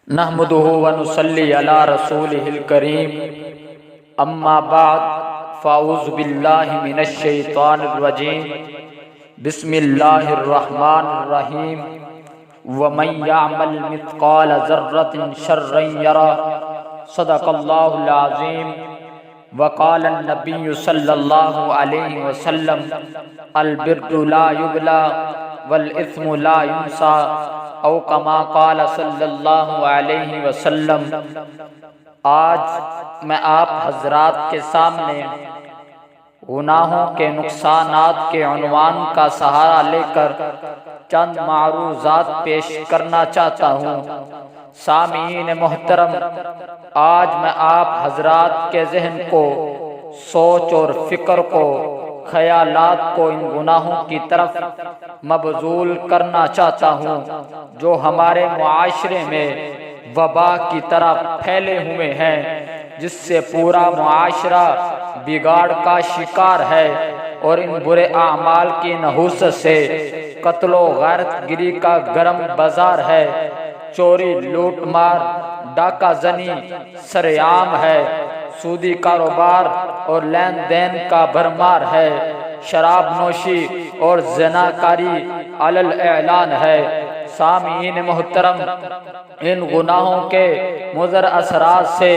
نحمده ونصلي على رسوله الكريم اما بعد فاعوذ باللہ من الشیطان الرجیم بسم اللہ الرحمن الرحیم ومن يعمل مثقال ذرة شرا يره صدق اللہ العظیم وقال النبی صلی اللہ علیہ وسلم البر لا یبلی والاثم لا ینسى او کما قال صلی اللہ علیہ وسلم۔ آج میں آپ حضرات کے سامنے گناہوں کے نقصانات کے عنوان کا سہارا لے کر چند معروضات پیش کرنا چاہتا ہوں۔ سامعین محترم، آج میں آپ حضرات کے ذہن کو، سوچ اور فکر کو، خیالات کو ان گناہوں کی طرف مبذول کرنا چاہتا ہوں جو ہمارے معاشرے میں وبا کی طرح پھیلے ہوئے ہیں، جس سے پورا معاشرہ بگاڑ کا شکار ہے اور ان برے اعمال کی نحوست سے قتل و غارت گری کا گرم بازار ہے۔ چوری، لوٹ مار، ڈاکہ زنی سرعام ہے، سودی کاروبار اور لین دین کا بھرمار ہے، شراب نوشی اور زناکاری علی الاعلان ہے۔ سامعین محترم، ان گناہوں کے مضر اثرات سے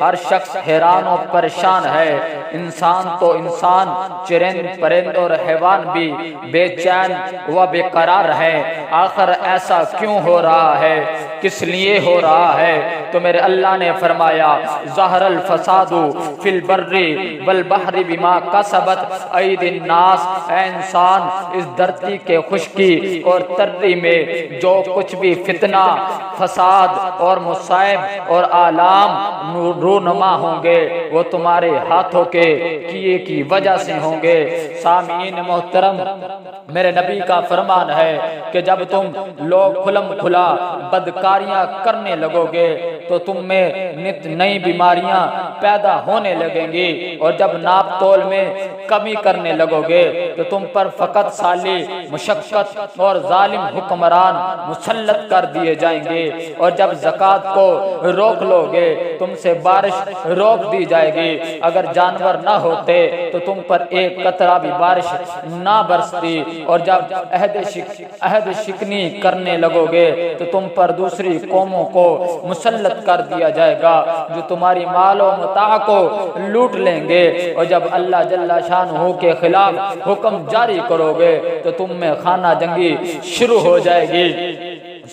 ہر شخص حیران و پریشان ہے۔ انسان تو انسان، چرند پرند اور حیوان بھی بے چین و بے قرار ہے۔ آخر ایسا کیوں ہو رہا ہے؟ کس لیے ہو رہا ہے؟ تو میرے اللہ نے فرمایا ظہر الفساد فی البر والبحر بما کسبت ایدی الناس۔ اے انسان، اس دھرتی کے خشکی اور تری میں جو کچھ بھی فتنہ، فساد اور مصائب اور آلام رونما ہوں گے وہ تمہارے ہاتھوں کے کیے کی وجہ سے ہوں گے۔ سامعین محترم، میرے نبی کا فرمان ہے کہ جب تم لوگ کھلم کھلا بدکاریاں کرنے لگو گے تو تم میں نت نئی بیماریاں پیدا ہونے لگیں گی، اور جب ناپ تول میں کمی کرنے لگو گے تو تم پر فقط سالی، مشقت اور ظالم حکمران مسلط کر دیے جائیں گے، اور جب زکوٰۃ کو روک لو گے تم سے بارش روک دی جائے گی۔ اگر جانور نہ ہوتے تو تم پر ایک قطرہ بھی بارش نہ برستی، اور جب عہد شکنی کرنے لگو گے تو تم پر دوسری قوموں کو مسلط کر دیا جائے گا جو تمہاری مال و متاع کو لوٹ لیں گے، اور جب اللہ جل شانہ کے خلاف حکم جاری کرو گے تو تم میں خانہ جنگی شروع ہو جائے گی۔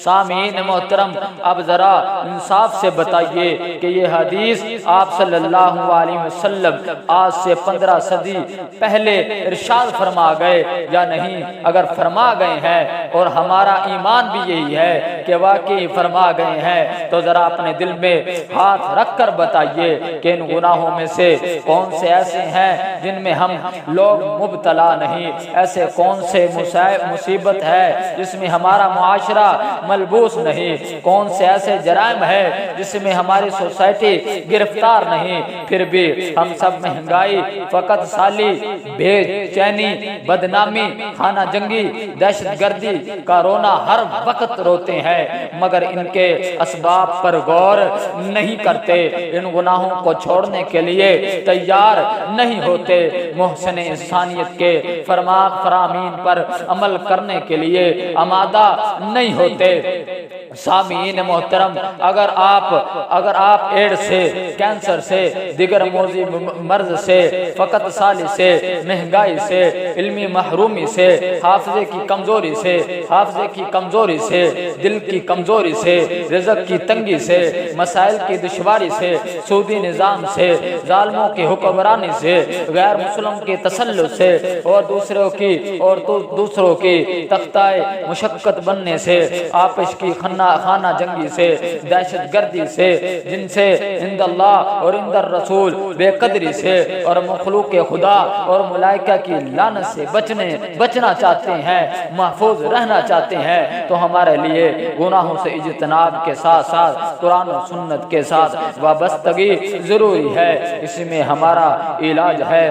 سامعین محترم، اب ذرا انصاف سے بتائیے کہ یہ حدیث آپ صلی اللہ علیہ وسلم آج سے 15 صدی پہلے ارشاد فرما گئے یا نہیں؟ اگر فرما گئے ہیں اور ہمارا ایمان بھی یہی ہے کہ واقعی فرما گئے ہیں تو ذرا اپنے دل میں ہاتھ رکھ کر بتائیے کہ ان گناہوں میں سے کون سے ایسے ہیں جن میں ہم لوگ مبتلا نہیں؟ ایسے کون سے مصیبت ہے جس میں ہمارا معاشرہ ملبوس نہیں؟ کون سے ایسے جرائم ہے جس میں ہماری سوسائٹی گرفتار نہیں؟ پھر بھی ہم سب مہنگائی، فقط سالی، بے چینی، بدنامی، خانہ جنگی، دہشت گردی کا رونا ہر وقت روتے ہیں، مگر ان کے اسباب پر غور نہیں کرتے، ان گناہوں کو چھوڑنے کے لیے تیار نہیں ہوتے، محسن انسانیت کے فرامین پر عمل کرنے کے لیے آمادہ نہیں ہوتے۔ سامعین محترم، اگر آپ ایڈز سے، کینسر سے، دیگر موذی مرض سے، فقط سالی سے، مہنگائی سے، علمی محرومی سے، حافظے کی کمزوری سے، دل کی کمزوری سے، رزق کی تنگی سے، مسائل کی دشواری سے، سودی نظام سے، ظالموں کی حکمرانی سے، غیر مسلم کی تسلط سے، اور دوسروں کی تختہ مشقت بننے سے، آپس کی خانہ جنگی سے، دہشت گردی سے، جن سے عند اللہ اور عند الرسول بے قدری سے اور مخلوق خدا اور ملائکہ کی لعنت سے بچنا چاہتے ہیں، محفوظ رہنا چاہتے ہیں، تو ہمارے لیے گناہوں سے اجتناب کے ساتھ ساتھ قرآن و سنت کے ساتھ وابستگی ضروری ہے۔ اس میں ہمارا علاج ہے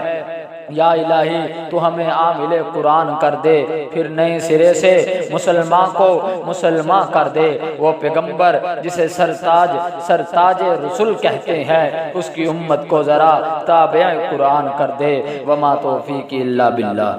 یا الہی تو ہمیں عامل قرآن کر دے، پھر نئے سرے سے مسلمان کو مسلمان کر دے۔ وہ پیغمبر جسے سرتاج رسول کہتے ہیں، اس کی امت کو ذرا تابع قرآن کر دے۔ وما توفیقی الا باللہ۔